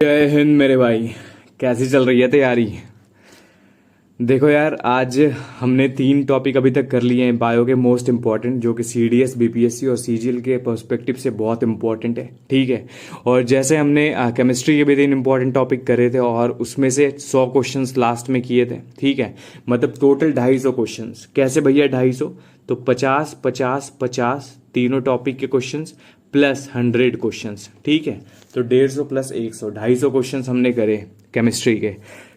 जय हिंद मेरे भाई। कैसी चल रही है तैयारी? देखो यार, आज हमने 3 टॉपिक अभी तक कर लिए हैं बायो के मोस्ट इम्पॉर्टेंट, जो कि सीडीएस, बीपीएससी और सीजीएल के पर्सपेक्टिव से बहुत इंपॉर्टेंट है। ठीक है। और जैसे हमने केमिस्ट्री के भी 3 इंपॉर्टेंट टॉपिक करे थे और उसमें से 100 क्वेश्चंस लास्ट में किए थे। ठीक है, मतलब टोटल 250 क्वेश्चंस। कैसे भैया 250? तो 50 50 50 तीनों टॉपिक के क्वेश्चंस प्लस 100 क्वेश्चंस। ठीक है, तो 150 प्लस 100 250 क्वेश्चंस हमने करे केमिस्ट्री के।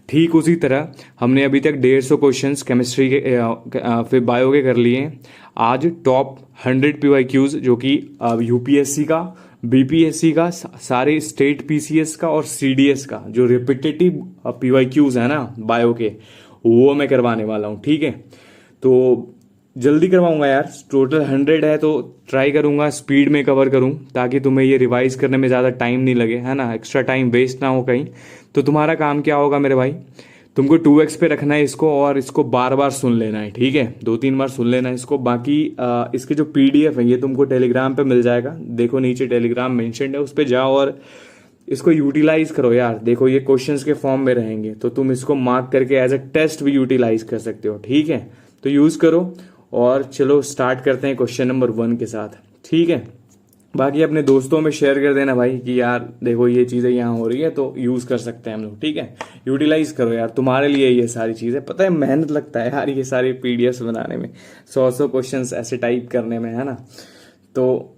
ठीक उसी तरह हमने अभी तक 150 क्वेश्चंस केमिस्ट्री के फिर बायो के कर लिए हैं। आज टॉप 100 पीवाईक्यूज, जो कि यूपीएससी का, बीपीएससी का, सारे स्टेट पीसीएस का और सीडीएस का जो रिपीटेटिव पीवाईक्यूज है ना बायो के, वो मैं करवाने वाला हूँ। ठीक है, तो जल्दी करवाऊंगा यार। टोटल 100 है तो ट्राई करूंगा स्पीड में कवर करूं, ताकि तुम्हें ये रिवाइज करने में ज़्यादा टाइम नहीं लगे, है ना, एक्स्ट्रा टाइम वेस्ट ना हो कहीं। तो तुम्हारा काम क्या होगा मेरे भाई, तुमको 2x पे रखना है इसको और इसको बार बार सुन लेना है। ठीक है, 2-3 बार सुन लेना है इसको। बाकी इसके जो पीडीएफ है ये तुमको टेलीग्राम पे मिल जाएगा। देखो नीचे टेलीग्राम मेंशन्ड है, उस पर जाओ और इसको यूटिलाइज करो यार। देखो ये क्वेश्चंस के फॉर्म में रहेंगे, तो तुम इसको मार्क करके एज अ टेस्ट भी यूटिलाइज कर सकते हो। ठीक है, तो यूज करो। और चलो स्टार्ट करते हैं क्वेश्चन नंबर 1 के साथ। ठीक है, बाकी अपने दोस्तों में शेयर कर देना भाई कि यार देखो ये चीज़ें यहाँ हो रही है तो यूज़ कर सकते हैं हम लोग। ठीक है, यूटिलाइज करो यार, तुम्हारे लिए ये सारी चीज़ें। पता है मेहनत लगता है यार ये सारे पीडीएफ बनाने में, 100 क्वेश्चन ऐसे टाइप करने में, है ना। तो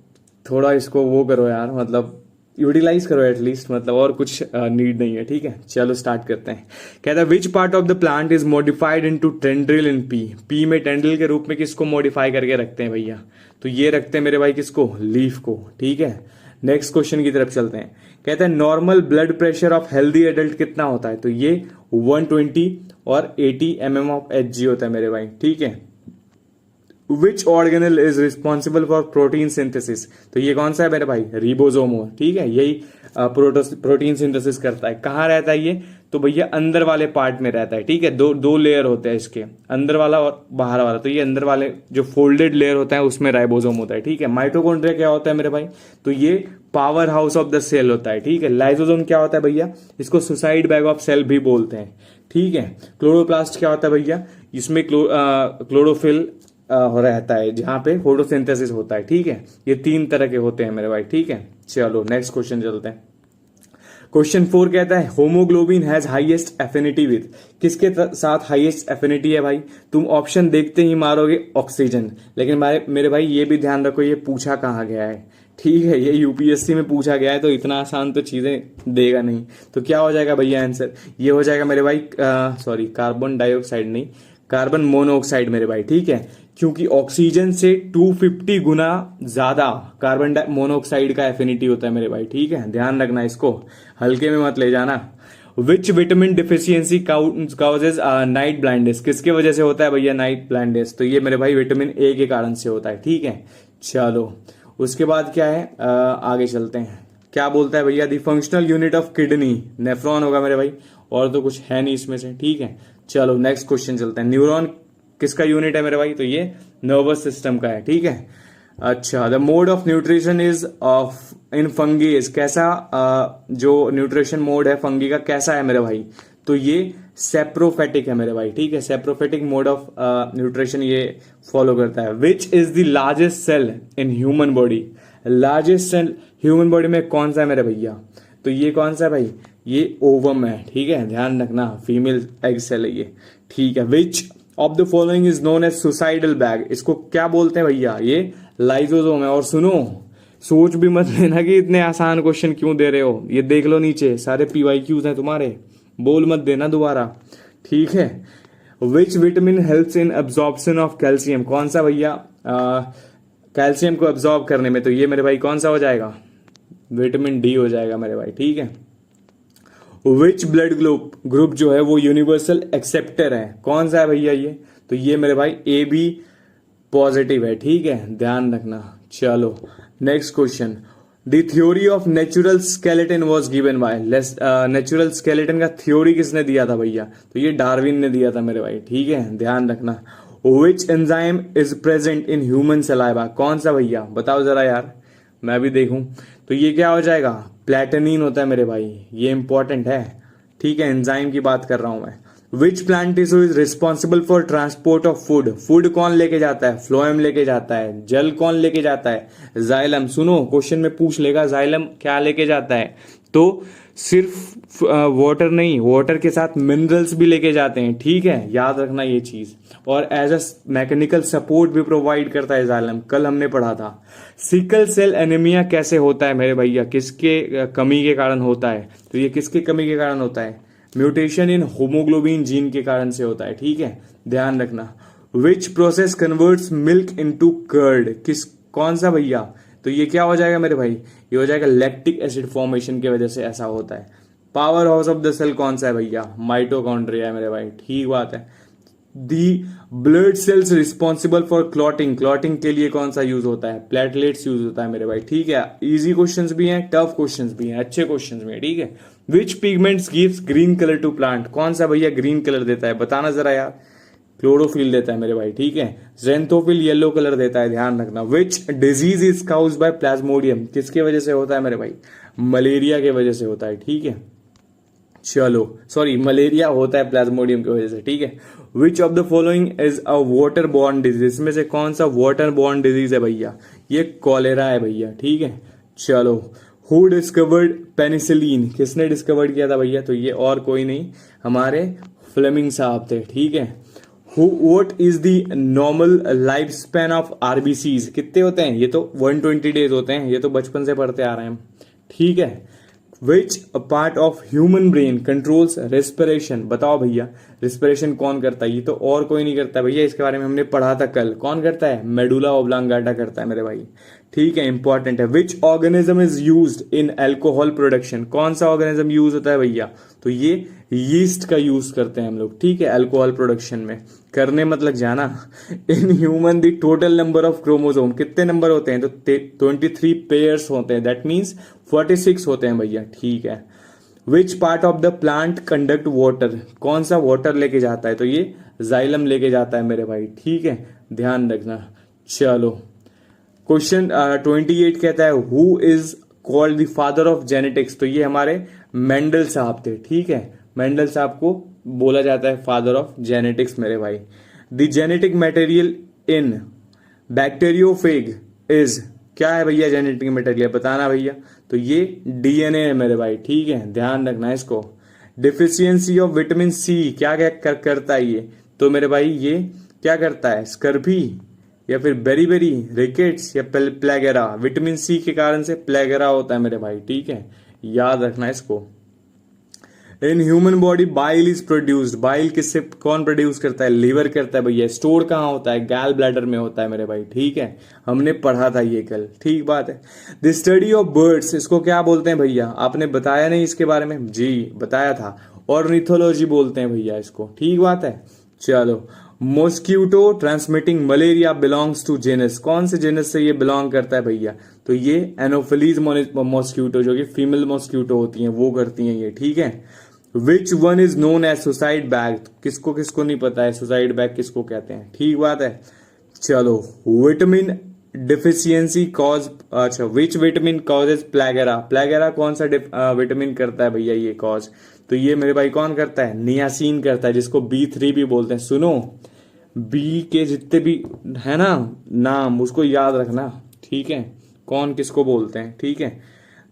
थोड़ा इसको वो करो यार, मतलब यूटिलाइज करो एटलीस्ट, मतलब और कुछ नीड नहीं है। ठीक है, चलो स्टार्ट करते हैं। कहता है which part of the plant is modified into tendril in P. P में टेंड्रिल के रूप में किसको मॉडिफाई करके रखते हैं भैया? तो ये रखते हैं मेरे भाई किसको? लीफ को। ठीक है, नेक्स्ट क्वेश्चन की तरफ चलते हैं। कहते हैं normal blood pressure of healthy adult कितना होता है? तो ये 120 और 80 mm ऑफ Hg होता है मेरे भाई। ठीक है, विच organelle is responsible for protein synthesis? तो ये कौन सा है मेरे भाई? रिबोसोम। ठीक है, यही प्रोटीन सिंथेसिस करता है। कहाँ रहता है ये? तो भैया अंदर वाले पार्ट में रहता है। ठीक है, दो लेयर होते हैं इसके, अंदर वाला और बाहर वाला। तो ये अंदर वाले जो फोल्डेड लेयर होता है उसमें राइबोसोम होता है। ठीक है, माइटोकॉन्ड्रिया क्या होता है मेरे भाई? तो ये powerhouse of the cell होता है। ठीक है, लाइसोसोम क्या होता है भैया? इसको सुसाइड बैग ऑफ सेल भी बोलते हैं। ठीक है, क्लोरोप्लास्ट क्या होता है भैया? इसमें क्लोरोफिल रहता है जहां पे फोटोसिंथेसिस होता है। ठीक है, ये 3 तरह के होते हैं मेरे भाई। ठीक है, चलो नेक्स्ट क्वेश्चन चलते हैं। क्वेश्चन 4 कहता है haemoglobin has highest affinity with. किसके साथ हाईएस्ट एफिनिटी है भाई? तुम ऑप्शन देखते ही मारोगे ऑक्सीजन, लेकिन मेरे भाई ये भी ध्यान रखो ये पूछा कहाँ गया है। ठीक है, ये यूपीएससी में पूछा गया है, तो इतना आसान तो चीजें देगा नहीं। तो क्या हो जाएगा भैया आंसर? ये हो जाएगा मेरे भाई, सॉरी कार्बन डाइऑक्साइड नहीं, कार्बन मोनोऑक्साइड मेरे भाई। ठीक है, क्योंकि ऑक्सीजन से 250 गुना ज्यादा कार्बन मोनोऑक्साइड का एफिनिटी होता है मेरे भाई। ठीक है, ध्यान रखना, इसको हल्के में मत ले जाना। Which vitamin deficiency causes night blindness? किसके वजह से होता है भैया नाइट ब्लाइंडनेस? तो ये मेरे भाई विटामिन ए के कारण से होता है। ठीक है, चलो उसके बाद क्या है, आगे चलते हैं। क्या बोलता है भैया? The functional unit of kidney nephron होगा मेरे भाई, और तो कुछ है नहीं इसमें से। ठीक है, चलो नेक्स्ट क्वेश्चन चलते हैं। न्यूरॉन किसका यूनिट है मेरे भाई? तो ये नर्वस सिस्टम का है। ठीक है, अच्छा the mode of nutrition is of in fungi is. कैसा जो न्यूट्रिशन मोड है फंगी का कैसा है मेरे भाई? तो ये सेप्रोफेटिक है मेरे भाई। ठीक है, सेप्रोफेटिक मोड ऑफ न्यूट्रिशन ये फॉलो करता है। Which is the largest cell in human body? Largest cell human body में कौन सा है मेरे भैया? तो ये कौन सा है भाई? ये ओवम है। ठीक है, ध्यान रखना, फीमेल एग सेल है ये। ठीक है, which of the following is known as suicidal bag? इसको क्या बोलते हैं भैया? ये लाइजोसोम है। और सुनो, सोच भी मत लेना कि इतने आसान क्वेश्चन क्यों दे रहे हो। ये देख लो नीचे सारे पीवाईक्यूज हैं तुम्हारे, बोल मत देना दोबारा। ठीक है, which vitamin helps in absorption of calcium? कौन सा भैया कैल्शियम को एब्जॉर्ब करने में? तो ये मेरे भाई कौन सा हो जाएगा? विटामिन डी हो जाएगा मेरे भाई। ठीक है, विच ब्लड ग्रुप जो है वो यूनिवर्सल एक्सेप्टर है? कौन सा है भैया ये? तो ये मेरे भाई ए बी पॉजिटिव है। ठीक है, ध्यान रखना। चलो next question. The theory of natural skeleton was given by. Natural skeleton का थ्योरी किसने दिया था भैया? तो ये डार्विन ने दिया था मेरे भाई। ठीक है, ध्यान रखना। Which enzyme is present in human saliva? कौन सा भैया बताओ जरा यार, मैं भी देखूं। तो ये क्या हो जाएगा? प्लेटनिन होता है मेरे भाई, ये इंपॉर्टेंट है, ठीक है, एंजाइम की बात कर रहा हूं मैं। Which plant tissue is responsible for transport of food, food कौन लेके जाता है, फ्लोएम लेके जाता है, जल कौन लेके जाता है, जाइलम। सुनो क्वेश्चन में पूछ लेगा जाइलम क्या लेके जाता है, तो सिर्फ वाटर नहीं, वाटर के साथ मिनरल्स भी लेके जाते हैं, ठीक है, याद रखना ये चीज। और एज अ मैकेनिकल सपोर्ट भी प्रोवाइड करता है जाइलम, कल हमने पढ़ा था। सिकल सेल एनीमिया कैसे होता है मेरे भैया, किसके कमी के कारण होता है, तो ये किसके कमी के कारण होता है, म्यूटेशन इन होमोग्लोबिन जीन के कारण से होता है, ठीक है, ध्यान रखना। Which process converts milk into curd, किस कौन सा भैया, तो ये क्या हो जाएगा मेरे भाई, ये हो जाएगा लैक्टिक एसिड फॉर्मेशन की वजह से ऐसा होता है। Powerhouse of the cell कौन सा है भैया, माइटोकॉन्ड्रिया है मेरे भाई, ठीक बात है। The blood cells responsible for clotting, clotting के लिए कौन सा यूज होता है, प्लेटलेट्स यूज होता है मेरे भाई, ठीक है। इजी क्वेश्चंस भी हैं, टफ क्वेश्चंस भी हैं, अच्छे क्वेश्चंस भी हैं, ठीक है। Which pigments gives green colour to plant, कौन सा भैया ग्रीन कलर देता है, बताना जरा यार, क्लोरोफिल देता है मेरे भाई, ठीक है। जेंथोफिल येलो कलर देता है, ध्यान रखना। Which disease is caused bye Plasmodium, किसके वजह से होता है मेरे भाई, मलेरिया के वजह से होता है, ठीक है। चलो सॉरी, मलेरिया होता है प्लाज्मोडियम की वजह से, ठीक है। Which of the following is a water borne disease, इसमें से कौन सा वाटर बॉर्न डिजीज है भैया, ये कॉलेरा है भैया, ठीक है। चलो, हु डिस्कवर्ड पेनिसिलिन, किसने डिस्कवर किया था भैया, तो ये और कोई नहीं, हमारे फ्लेमिंग साहब थे, ठीक है। What is the normal life span of RBCs, कितने होते हैं, ये तो 120 डेज होते हैं, ये तो बचपन से पढ़ते आ रहे हैं हम, ठीक है। Which part of human brain controls respiration, बताओ भैया रेस्पिरेशन कौन करता है, ये तो और कोई नहीं करता भैया, इसके बारे में हमने पढ़ा था कल, कौन करता है, मेडुला ऑब्लांगाटा करता है मेरे भाई, ठीक है, इंपॉर्टेंट है। विच organism is used in alcohol production, कौन सा ऑर्गेनिज्म यूज होता है भैया, तो ये यीस्ट का यूज करते हैं हम लोग, ठीक है, अल्कोहल प्रोडक्शन में, करने मतलब जाना। In human the total number of chromosome, कितने नंबर होते हैं, तो 23 पेयर्स होते हैं, दैट मीन्स 46 होते हैं भैया, ठीक है। Which part of the plant conduct water, कौन सा वाटर लेके जाता है, तो ये जाइलम लेके जाता है मेरे भाई, ठीक है, ध्यान रखना। चलो क्वेश्चन 28 कहता है who is called the father of genetics, तो ये हमारे मेंडल साहब थे, ठीक है, मेंडल साहब को बोला जाता है फादर ऑफ जेनेटिक्स मेरे भाई। The genetic material in bacteriophage is, क्या है भैया जेनेटिक मटेरियल, बताना भैया, तो ये डीएनए है मेरे भाई, ठीक है, ध्यान रखना इसको। डिफिशियंसी ऑफ विटामिन सी क्या क्या करता है ये, तो मेरे भाई ये क्या करता है, स्कर्वी या फिर बेरी बेरी रिकेट्स या प्लेगेरा, विटामिन सी के कारण से प्लेगेरा होता है मेरे भाई, ठीक है, याद रखना इसको। इन human body bile is produced, bile किससे कौन प्रोड्यूस करता है, लीवर करता है भैया। स्टोर कहाँ होता है, गैल ब्लैडर में होता है मेरे भाई, ठीक है, हमने पढ़ा था ये कल, ठीक बात है। द स्टडी ऑफ बर्ड्स, इसको क्या बोलते हैं भैया, आपने बताया नहीं इसके बारे में, जी बताया था, ऑर्निथोलॉजी बोलते हैं भैया इसको, ठीक बात है। चलो, mosquito transmitting malaria belongs to genus, कौन से जेनस से ये बिलोंग करता है भैया, तो ये एनोफिलीज मॉस्क्यूटो, जो कि फीमेल मॉस्क्यूटो होती हैं वो करती हैं ये, ठीक है। Which one is known as suicide bag, किसको किसको नहीं पता है सुसाइड बैग किसको कहते हैं, ठीक बात है। चलो, विटामिन डिफिशियंसी कॉज, अच्छा विच विटामिन कॉजेज प्लेगेरा, प्लेगेरा कौन सा विटामिन करता है भैया ये कॉज, तो ये मेरे भाई कौन करता है, नियासिन करता है, जिसको B3 भी बोलते हैं। सुनो, बी के जितने भी है ना नाम, उसको याद रखना, ठीक है, कौन किसको बोलते हैं, ठीक है।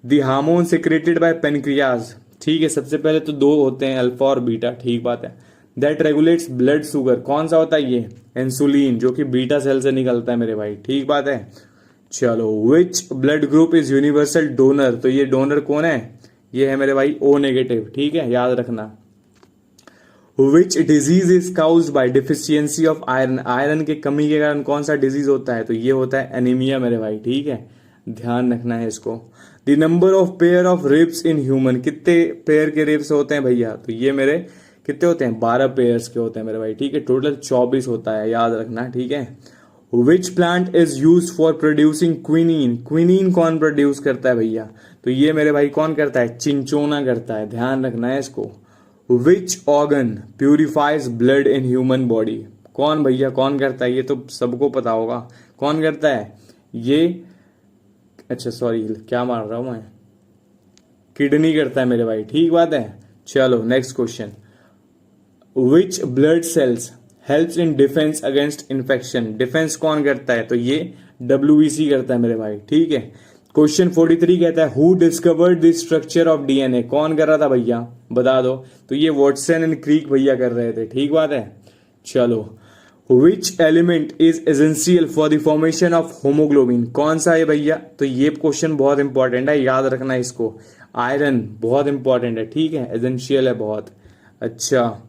The hormone secreted by pancreas, ठीक है, सबसे पहले तो दो होते हैं, अल्फा और बीटा, ठीक बात है। दैट रेगुलेट्स ब्लड शुगर, कौन सा होता है ये, इंसुलिन, जो कि बीटा सेल से निकलता है मेरे भाई, ठीक बात है। चलो, which blood group is universal donor, तो ये डोनर कौन है, ये है मेरे भाई O नेगेटिव, ठीक है, याद रखना। Which disease is caused bye deficiency of iron, iron के कमी के कारण कौन सा डिजीज होता है, तो ये होता है एनीमिया मेरे भाई, ठीक है, ध्यान रखना है इसको। The number of pair of ribs in human, कितने पेयर के रिब्स होते हैं भैया, तो ये मेरे कितने होते हैं, 12 पेयर्स के होते हैं मेरे भाई, ठीक है, टोटल 24 होता है, याद रखना, ठीक है। Which plant is use for producing quinine, quinine कौन प्रोड्यूस करता है भैया, तो ये मेरे भाई कौन करता है, चिंचोना करता है, ध्यान रखना है इसको। Which organ purifies blood in human body, कौन भैया कौन करता है, ये तो सबको पता होगा, कौन करता है ये, अच्छा सॉरी क्या मार रहा हूं मैं, किडनी करता है मेरे भाई, ठीक बात है। चलो next question, which blood sales helps in defence against infection, defence कौन करता है, तो ये WBC करता है मेरे भाई, ठीक है। क्वेश्चन 43 कहता है who discovered the structure of DNA, कौन कर रहा था भैया बता दो, तो ये वॉटसन एंड क्रीक भैया कर रहे थे, ठीक बात है। चलो, which element is essential for the formation of haemoglobin, कौन सा है भैया, तो ये क्वेश्चन बहुत इंपॉर्टेंट है, याद रखना इसको। आयरन बहुत इंपॉर्टेंट है, ठीक है, एसेंशियल है बहुत। अच्छा,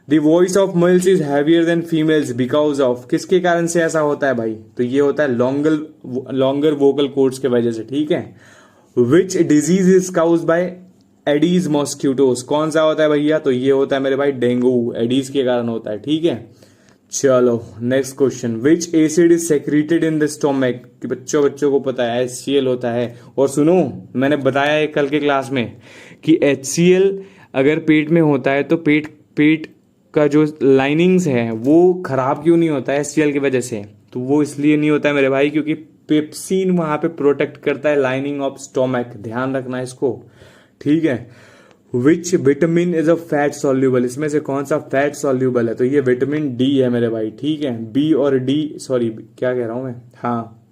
the voice of males is heavier than females because of, किसके कारण से ऐसा होता है भाई, तो ये होता है लॉन्गर वोकल कोर्ड्स के वजह से, ठीक है। Which disease is caused by Aedes mosquitoes, कौन सा होता है भैया, तो ये होता है मेरे भाई डेंगू, एडीज के कारण होता है, ठीक है। चलो next question, which acid is secreted in the stomach, कि बच्चों को पता है HCl होता है। और सुनो, मैंने बताया है कल के क्लास में कि HCl अगर पेट में होता है तो पेट का जो लाइनिंग्स है वो खराब क्यों नहीं होता है HCl की वजह से, तो वो इसलिए नहीं होता है मेरे भाई क्योंकि पेप्सिन वहां पे प्रोटेक्ट करता है लाइनिंग ऑफ स्टोमक, ध्यान रखना इसको, ठीक है। Which vitamin is a fat soluble, इसमें से कौन सा फैट सॉल्यूबल है, तो ये विटामिन D है मेरे भाई, ठीक है। B और D, सॉरी क्या कह रहा हूं मैं, हाँ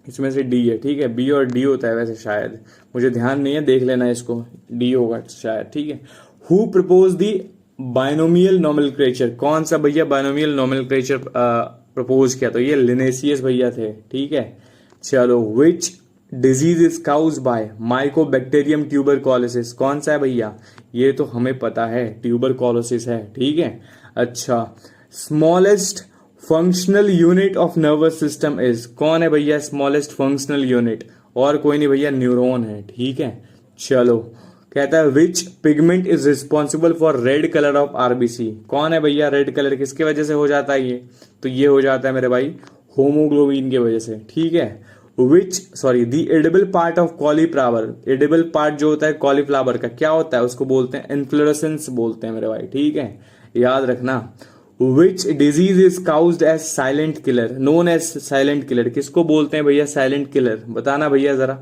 इसमें से D है, ठीक है। B और D होता है वैसे, शायद मुझे ध्यान नहीं है, देख लेना इसको, D होगा शायद, ठीक है। Who propose the binomial nomenclature, कौन सा भैया बायनोमियल नोमेनक्लेचर प्रपोज किया, तो ये लिनेसियस भैया थे, ठीक है। चलो, विच disease is caused bye Mycobacterium tuberculosis, कौन सा है भैया, ये तो हमें पता है ट्यूबरकुलोसिस है, ठीक है। अच्छा, smallest functional unit of nervous system is, कौन है भैया स्मॉलेस्ट फंक्शनल यूनिट, और कोई नहीं भैया, न्यूरॉन है, ठीक है। चलो, कहता है which pigment is responsible for red colour of RBC, कौन है भैया रेड कलर किसके वजह से हो जाता है ये, तो ये हो जाता है मेरे भाई होमोग्लोबिन की वजह से, ठीक है। The edible part of cauliflower, edible part जो होता है कॉलीफ्लावर का क्या होता है, उसको बोलते हैं इन्फ्लोरेसेंस बोलते हैं मेरे भाई, ठीक है, याद रखना। Which disease is caused as silent killer, known as silent killer, किसको बोलते हैं भैया साइलेंट किलर, बताना भैया जरा,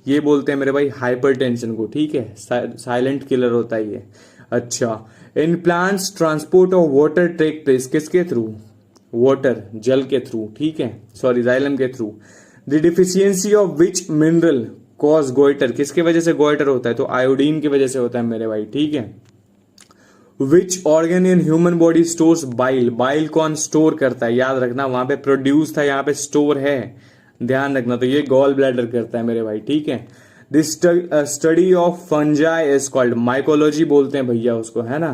ये बोलते हैं मेरे भाई हाइपरटेंशन को, ठीक है, साइलेंट किलर होता है ये। अच्छा, in plants transport of water take place, किसके थ्रू, वाटर जल के थ्रू, ठीक है, सॉरी जाइलम के through. The deficiency of which mineral cause goitre, किसके वजह से गोइटर होता है, तो आयोडीन की वजह से होता है मेरे भाई, ठीक है। Which organ in human body stores bile, bile कौन स्टोर करता है, याद रखना, वहां पे प्रोड्यूस था, यहाँ पे स्टोर है, ध्यान रखना, तो ये गॉल ब्लैडर करता है मेरे भाई, ठीक है। This study of fungi is called, mycology बोलते हैं भैया उसको, है ना,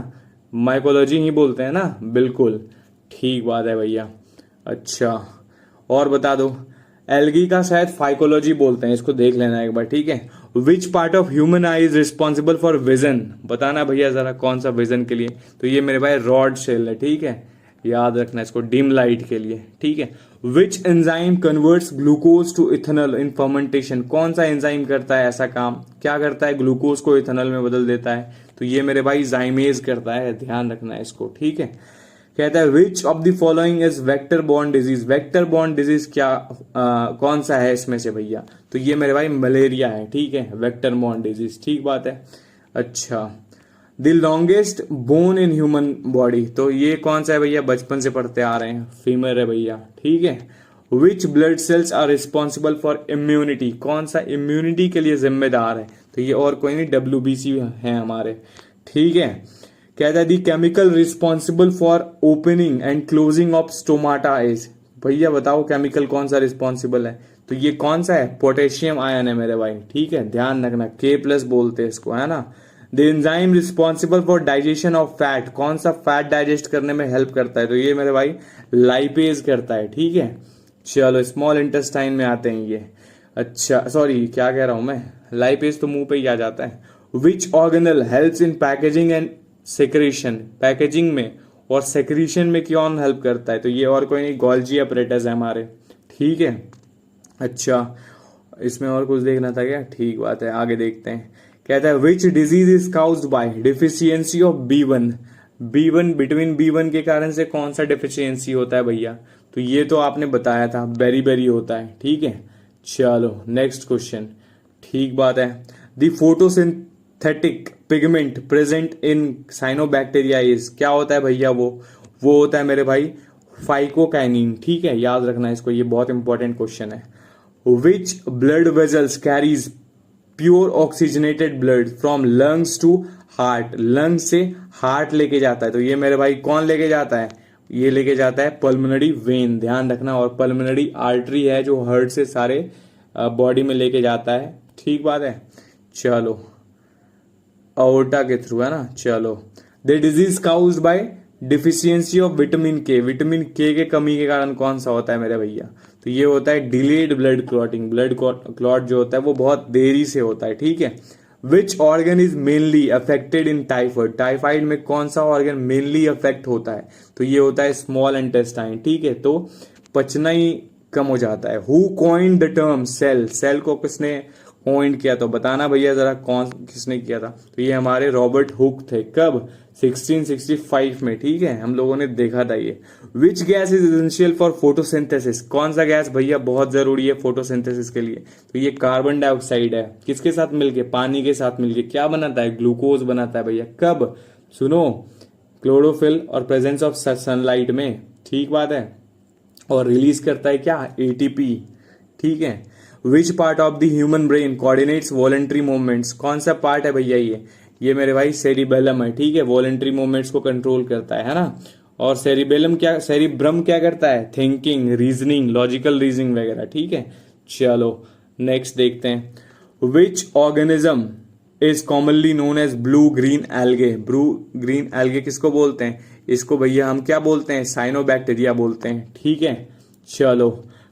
माइकोलॉजी ही बोलते हैं ना, बिल्कुल ठीक बात है भैया। अच्छा, और बता दो, एल्गी का शायद फाइकोलॉजी बोलते हैं, इसको देख लेना एक बार, ठीक है। Which part of human I is responsible for vision, बताना भैया जरा कौन सा विजन के लिए, तो ये मेरे भाई रॉड सेल है, ठीक है, याद रखना इसको, डिम लाइट के लिए, ठीक है। Which enzyme converts glucose to ethanol in fermentation, कौन सा एंजाइम करता है ऐसा काम, क्या करता है, ग्लूकोज को इथेनॉल में बदल देता है, तो ये मेरे भाई जाइमेज करता है, ध्यान रखना है इसको, ठीक है। कहता है which of the following is vector borne disease, vector borne disease क्या कौन सा है इसमें से भैया, तो ये मेरे भाई मलेरिया है, ठीक है, वेक्टर बॉर्न डिजीज, ठीक बात है। अच्छा, the longest bone in human body, तो ये कौन सा है भैया, बचपन से पढ़ते आ रहे हैं, फीमर है भैया, ठीक है। Which blood cells are responsible for immunity, कौन सा इम्यूनिटी के लिए जिम्मेदार है, तो ये और कोई नहीं WBC है हमारे, ठीक है। कहता है the chemical responsible for opening and closing of stomata is, भैया बताओ केमिकल कौन सा रिस्पॉन्सिबल है, तो ये कौन सा है, पोटेशियम आयन है मेरे भाई, ठीक है, ध्यान रखना, K+ बोलते हैं इसको, है ना। The enzyme responsible for digestion of fat, कौन सा फैट डाइजेस्ट करने में हेल्प करता है, तो ये मेरे भाई लाइपेज करता है, ठीक है। चलो, स्मॉल इंटेस्टाइन में आते हैं ये, अच्छा सॉरी क्या कह रहा हूं मैं, लाइपेज तो मुंह पे ही आ जाता है। विच organelle helps in packaging and secretion, packaging में और सेक्रेशन में कौन हेल्प करता है, तो ये और कोई नहीं, गोल्जी अपरेटस है हमारे, ठीक है। अच्छा, इसमें और कुछ देखना था क्या, ठीक बात है, आगे देखते हैं। कहता है which disease is caused bye deficiency of B1, vitamin B1 के कारण से कौन सा डिफिशियंसी होता है भैया, तो ये तो आपने बताया था, बेरी होता है, ठीक है। चलो नेक्स्ट क्वेश्चन, ठीक बात है। The synthetic pigment present in cyanobacteria is, क्या होता है भैया वो होता है मेरे भाई फाइकोकाइनिन। ठीक है, याद रखना इसको, ये बहुत इंपॉर्टेंट क्वेश्चन है। Which blood vessels carries pure oxygenated blood from lungs to heart, lung से हार्ट लेके जाता है, तो ये मेरे भाई कौन लेके जाता है, ये लेके जाता है पल्मोनरी वेन, ध्यान रखना। और पल्मोनरी आर्टरी है जो हार्ट से सारे बॉडी में लेके जाता है, ठीक बात है। चलो अओर्टा के थ्रू है ना। चलो the disease caused bye deficiency of vitamin के, विटामिन के कमी के कारण कौन सा होता है मेरे भैया, तो ये होता है delayed blood clotting, blood clot जो होता है वो बहुत देरी से होता है। ठीक है, which organ is mainly affected in typhoid, typhoid में कौन सा ऑर्गन मेनली अफेक्ट होता है, तो ये होता है स्मॉल इंटेस्टाइन। ठीक है, तो पचना ही कम हो जाता है। Who coined the term cell, cell को किसने कॉइंड किया, तो बताना भैया जरा कौन किसने किया था, तो ये हमारे रॉबर्ट हुक थे। कब, 1665 में। ठीक है, हम लोगों ने देखा था ये। Which gas is essential for photosynthesis, कौन सा गैस भैया बहुत जरूरी है फोटोसिंथेसिस के लिए, तो ये कार्बन डाइऑक्साइड है। किसके साथ मिलके, पानी के साथ मिलके क्या बनाता है, ग्लूकोज बनाता है भैया। कब, सुनो, क्लोरोफिल और प्रेजेंस ऑफ सनलाइट में, ठीक बात है। और रिलीज करता है क्या, एटीपी। ठीक है, which part of the human brain coordinates voluntary movements, कौन सा पार्ट है भैया ये मेरे भाई सेरिबेलम है। ठीक है, वॉलेंट्री मूवमेंट्स को कंट्रोल करता है ना। और सेरिब्रम क्या करता है, थिंकिंग, रीजनिंग, लॉजिकल रीजनिंग वगैरह। ठीक है, चलो नेक्स्ट देखते हैं। Which organism is commonly known as blue green algae, blue green algae किसको बोलते हैं, इसको भैया हम क्या बोलते हैं, साइनोबैक्टीरिया बोलते हैं। ठीक है, चलो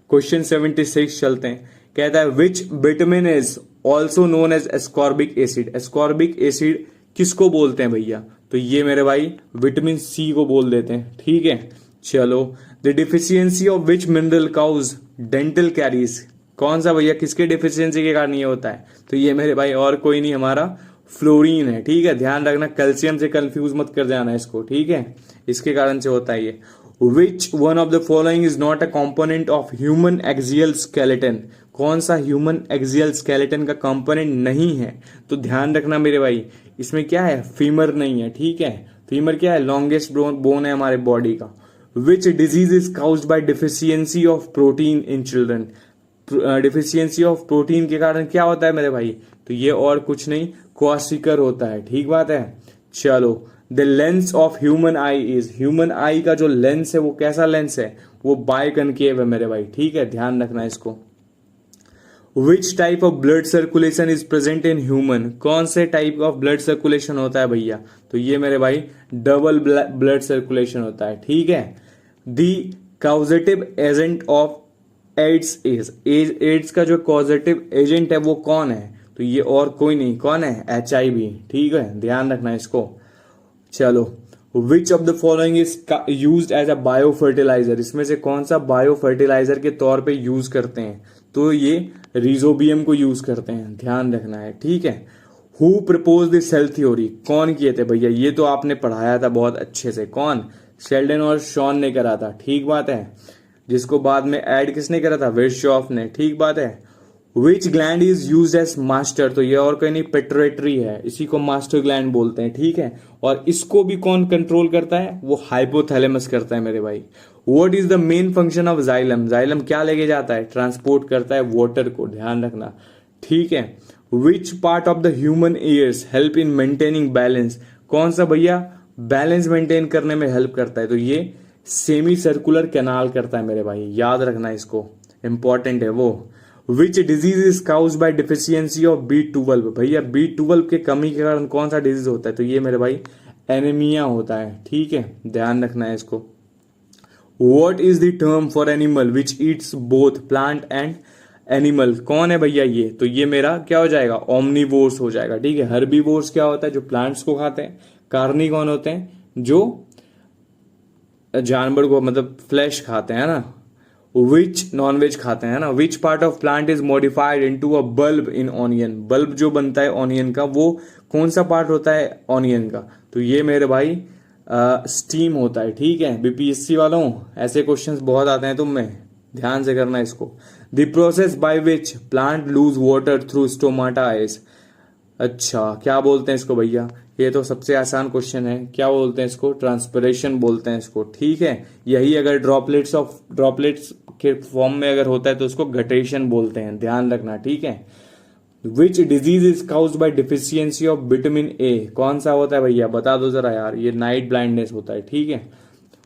क्वेश्चन 76 चलते हैं। कहता है which vitamin is also known as ascorbic acid, ascorbic acid किसको बोलते हैं भैया, तो ये मेरे भाई विटामिन सी को बोल देते हैं। ठीक है, चलो the deficiency of which mineral cause dental caries, कौन सा भैया किसके डिफिशियंसी के कारण ये होता है, तो ये मेरे भाई और कोई नहीं, हमारा फ्लोरीन है। ठीक है, ध्यान रखना, कैल्शियम से कंफ्यूज मत कर जाना इसको। ठीक है, इसके कारण से होता है ये। Which one of the following is not a component of human axial skeleton, कौन सा ह्यूमन एक्सियल स्केलेटन का कंपोनेंट नहीं है, तो ध्यान रखना मेरे भाई, इसमें क्या है, फीमर नहीं है। ठीक है, फीमर क्या है, लॉन्गेस्ट बोन है हमारे बॉडी का। विच disease is caused bye deficiency of protein in children, deficiency of protein के कारण क्या होता है मेरे भाई, तो ये और कुछ नहीं, क्वासिकर होता है। ठीक बात है, चलो the lens of human I is, human आई का जो लेंस है वो कैसा लेंस है, वो बाइकनकेव है मेरे भाई। ठीक है, ध्यान रखना इसको। Which type of blood circulation is present in human, कौन से टाइप ऑफ ब्लड सर्कुलेशन होता है भैया, तो ये मेरे भाई डबल ब्लड सर्कुलेशन होता है। ठीक है, the causative agent of AIDS is, AIDS का जो कॉजेटिव एजेंट है वो कौन है, तो ये और कोई नहीं, कौन है, HIV। ठीक है, ध्यान रखना इसको। चलो which of the following is used as a biofertiliser, इसमें से कौन सा बायो फर्टिलाइजर के तौर पे यूज करते हैं, तो ये रिजोबियम को यूज करते हैं, ध्यान रखना है। ठीक है, who propose the cell theory, कौन किए थे भैया, ये तो आपने पढ़ाया था बहुत अच्छे से, कौन, शेल्डन और शॉन ने करा था। ठीक बात है, जिसको बाद में ऐड किसने करा था, विर्शॉफ ने। ठीक बात है। Which gland is use as master, तो ये और कोई नहीं, पिट्यूटरी है, इसी को मास्टर ग्लैंड बोलते हैं। ठीक है, और इसको भी कौन कंट्रोल करता है, वो हाइपोथैलेमस करता है मेरे भाई। What is the main function of xylem, xylem क्या लेके जाता है, ट्रांसपोर्ट करता है वाटर को, ध्यान रखना। ठीक है, which part of the human ears help in maintaining balance, कौन सा भैया बैलेंस मेंटेन करने में हेल्प करता है, तो ये सेमी सर्कुलर कैनाल करता है मेरे भाई, याद रखना इसको, इंपॉर्टेंट है वो। विच disease is caused bye deficiency of B12, भैया B12 के कमी के कारण कौन सा डिजीज होता है, तो ये मेरे भाई एनीमिया होता है। ठीक है, ध्यान रखना है इसको। What is the term for animal which Yeats both plant and animal, कौन है भैया ये, तो ये मेरा क्या हो जाएगा, ओमनीवोर्स हो जाएगा। ठीक है, हर्बीवोर्स क्या होता है, जो प्लांट्स को खाते हैं, कार्नी कौन होते हैं, जो जानवर को मतलब फ्लैश खाते हैं ना, विच नॉनवेज खाते हैं ना। विच part of plant is modified into a bulb in onion, bulb जो बनता है ऑनियन का वो कौन सा पार्ट होता है ऑनियन का, तो ये मेरे भाई स्टीम होता है। ठीक है, BPSC वालों ऐसे क्वेश्चंस बहुत आते हैं, तुम में ध्यान से करना इसको। The process by which plant loose water through stomata is, अच्छा, क्या बोलते हैं इसको भैया? ये तो सबसे आसान क्वेश्चन है। क्या बोलते हैं इसको? ट्रांसपिरेशन बोलते हैं इसको, ठीक है। यही अगर ड्रॉपलेट्स के फॉर्म में अगर होता है तो उसको गटेशन बोलते हैं, ध्यान रखना, ठीक है। Which disease is caused bye deficiency of vitamin A? कौन सा होता है भैया, बता दो जरा यार। ये नाइट ब्लाइंडनेस होता है, ठीक है।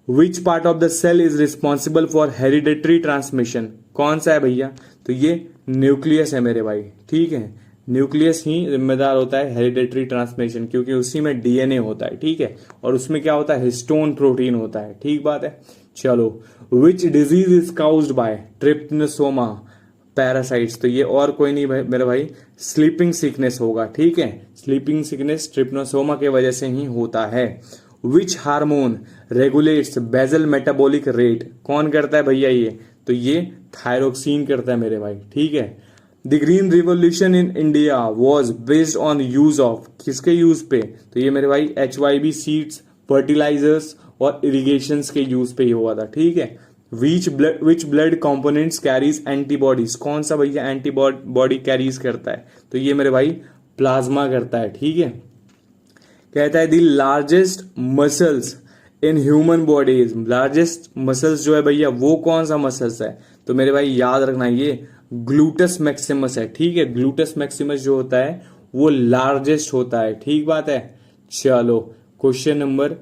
Which part of the cell is responsible for hereditary transmission? कौन सा है भैया? तो ये न्यूक्लियस है मेरे भाई, ठीक है। न्यूक्लियस ही जिम्मेदार होता है हेरिडेटरी ट्रांसमिशन, क्योंकि उसी में डीएनए होता है, ठीक है। और उसमें क्या होता है? हिस्टोन प्रोटीन होता है, ठीक बात है। चलो, विच disease is caused bye trypanosoma parasites? तो ये और कोई नहीं भाई मेरे भाई, स्लीपिंग सिकनेस होगा, ठीक है। स्लीपिंग सिकनेस ट्रिप्नोसोमा के वजह से ही होता है। Which hormone regulates basal metabolic rate? कौन करता है भैया ये? तो ये थायरोक्सिन करता है मेरे भाई, ठीक है। The green revolution in India was based on use of? किसके यूज पे? तो ये मेरे भाई HYB सीड्स, फर्टिलाइजर्स और इरिगेशन के यूज पे ही हुआ था, ठीक है। Which blood components carries antibodies? कौन सा भैया एंटीबॉडी कैरीज करता है? तो ये मेरे भाई प्लाज्मा करता है, ठीक है। कहता है the largest muscles in human bodies? Largest muscles जो है भैया वो कौन सा मसल्स है? तो मेरे भाई याद रखना ये ग्लूटस मैक्सिमस है, ठीक है। ग्लूटस मैक्सिमस जो होता है वो लार्जेस्ट होता है, ठीक बात है। चलो, क्वेश्चन नंबर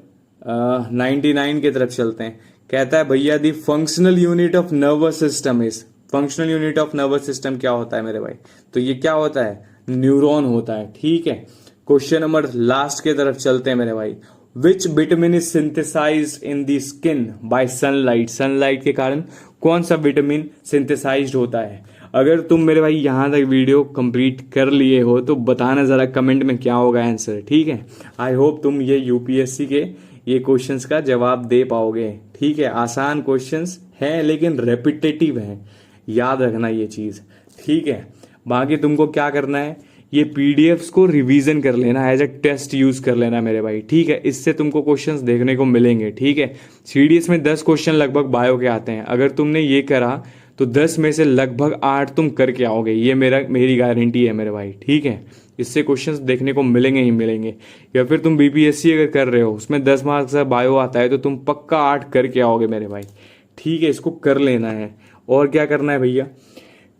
99 की तरफ चलते हैं। कहता है भैया the functional unit of nervous system is? Functional unit of nervous system क्या होता है मेरे भाई? तो ये क्या होता है? न्यूरॉन होता है, ठीक है। क्वेश्चन नंबर लास्ट के तरफ चलते हैं मेरे भाई। Which vitamin is synthesised in the skin by sunlight? Sunlight के कारण कौन सा विटामिन सिंथेसाइज्ड होता है? अगर तुम मेरे भाई यहां तक वीडियो कंप्लीट कर लिए हो तो बताना जरा कमेंट में क्या होगा आंसर, ठीक है। आई होप तुम ये यूपीएससी के ये क्वेश्चंस का जवाब दे पाओगे, ठीक है। आसान क्वेश्चंस हैं लेकिन रेपिटेटिव हैं, याद रखना ये चीज, ठीक है। बाकी तुमको क्या करना है, ये पीडीएफ्स को रिवीजन कर लेना, एज अ टेस्ट यूज कर लेना मेरे भाई, ठीक है। इससे तुमको क्वेश्चंस देखने को मिलेंगे, ठीक है। सीडीएस में 10 क्वेश्चन लगभग बायो के आते हैं। अगर तुमने ये करा तो 10 में से लगभग 8 तुम करके आओगे, ये मेरी गारंटी है मेरे भाई, ठीक है। इससे क्वेश्चंस देखने को मिलेंगे ही मिलेंगे। या फिर तुम बीपीएससी अगर कर रहे हो उसमें 10 मार्क्स का बायो आता है तो तुम पक्का 8 करके आओगे मेरे भाई, ठीक है। इसको कर लेना है। और क्या करना है भैया,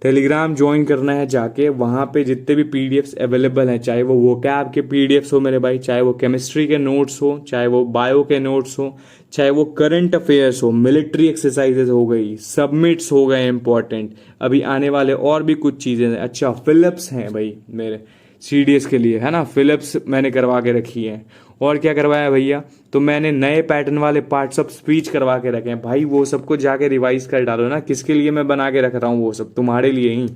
टेलीग्राम ज्वाइन करना है जाके, वहां पे जितने भी पीडीएफ्स अवेलेबल हैं, चाहे वो वोकैब के पीडीएफ्स हो मेरे भाई, चाहे वो केमिस्ट्री के नोट्स हो, चाहे वो बायो के नोट्स हो, चाहे वो करंट अफेयर्स हो, मिलिट्री एक्सरसाइजेज हो गई, सबमिट्स हो गए इंपॉर्टेंट, अभी आने वाले और भी कुछ चीजें हैं। अच्छा, फिलिप्स हैं भाई मेरे सीडीएस के लिए, है ना, फिलिप्स मैंने करवा के रखी है। और क्या करवाया भैया, तो मैंने नए पैटर्न वाले पार्ट्स ऑफ स्पीच करवा के रखे हैं भाई, वो सबको जाके रिवाइज कर डालो ना। किसके लिए मैं बना के रख रहा हूँ, वो सब तुम्हारे लिए ही,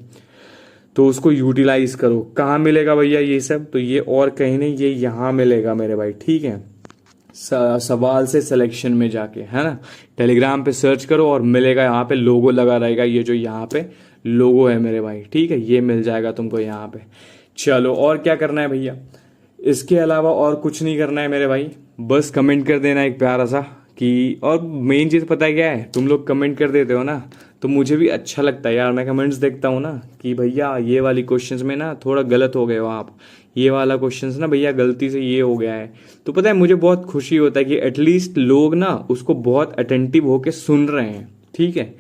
तो उसको यूटिलाइज करो। कहाँ मिलेगा भैया ये सब? तो ये और कहीं नहीं, ये यहाँ मिलेगा मेरे भाई, ठीक है। सवाल से सिलेक्शन में जाके, है ना, टेलीग्राम पे सर्च करो और मिलेगा, यहाँ पे लोगो लगा रहेगा, ये जो यहाँ पे लोगो है मेरे भाई, ठीक है, ये मिल जाएगा तुमको यहाँ पे। चलो, और क्या करना है भैया, इसके अलावा और कुछ नहीं करना है मेरे भाई, बस कमेंट कर देना एक प्यारा सा कि, और मेन चीज़ पता है क्या है, तुम लोग कमेंट कर देते हो ना तो मुझे भी अच्छा लगता है यार। मैं कमेंट्स देखता हूँ ना कि भैया ये वाली क्वेश्चंस में ना थोड़ा गलत हो गए हो आप, ये वाला क्वेश्चंस ना भैया गलती से ये हो गया है, तो पता है मुझे बहुत खुशी होता है कि एटलीस्ट लोग ना उसको बहुत अटेंटिव होके सुन रहे हैं, ठीक है।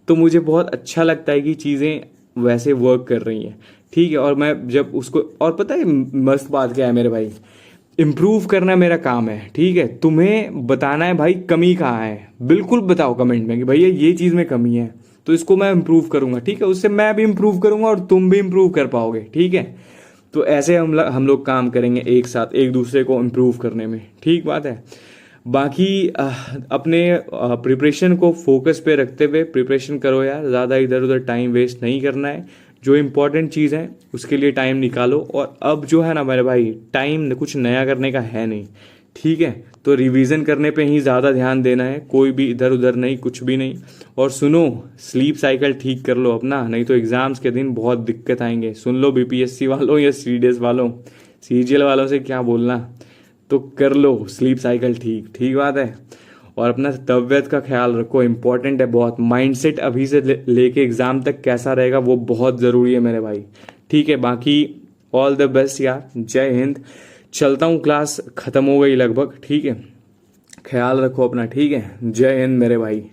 तो मुझे बहुत अच्छा लगता है कि चीज़ें वैसे वर्क कर रही हैं, ठीक है। और मैं जब उसको, और पता है मस्त बात क्या है मेरे भाई, इम्प्रूव करना मेरा काम है, ठीक है। तुम्हें बताना है भाई कमी कहाँ है, बिल्कुल बताओ कमेंट में कि भैया ये चीज़ में कमी है, तो इसको मैं इम्प्रूव करूंगा, ठीक है। उससे मैं भी इम्प्रूव करूंगा और तुम भी इम्प्रूव कर पाओगे, ठीक है। तो ऐसे हम लोग काम करेंगे एक साथ, एक दूसरे को इम्प्रूव करने में, ठीक बात है। बाकी अपने प्रिपरेशन को फोकस पे रखते हुए प्रिपरेशन करो यार, ज़्यादा इधर उधर टाइम वेस्ट नहीं करना है। जो इम्पोर्टेंट चीज़ है उसके लिए टाइम निकालो। और अब जो है ना मेरे भाई, टाइम कुछ नया करने का है नहीं, ठीक है। तो रिवीजन करने पे ही ज़्यादा ध्यान देना है, कोई भी इधर उधर नहीं, कुछ भी नहीं। और सुनो, स्लीप साइकिल ठीक कर लो अपना, नहीं तो एग्जाम्स के दिन बहुत दिक्कत आएंगे। सुन लो बीपीएससी वालों या सीडीएस वालों, सीजीएल वालों से क्या बोलना, तो कर लो स्लीप साइकिल ठीक, ठीक बात है। और अपना तबीयत का ख्याल रखो, इंपॉर्टेंट है बहुत। माइंडसेट अभी से लेके एग्जाम तक कैसा रहेगा वो बहुत ज़रूरी है मेरे भाई, ठीक है। बाकी ऑल द बेस्ट यार, जय हिंद। चलता हूँ, क्लास खत्म हो गई लगभग, ठीक है। ख्याल रखो अपना, ठीक है। जय हिंद मेरे भाई।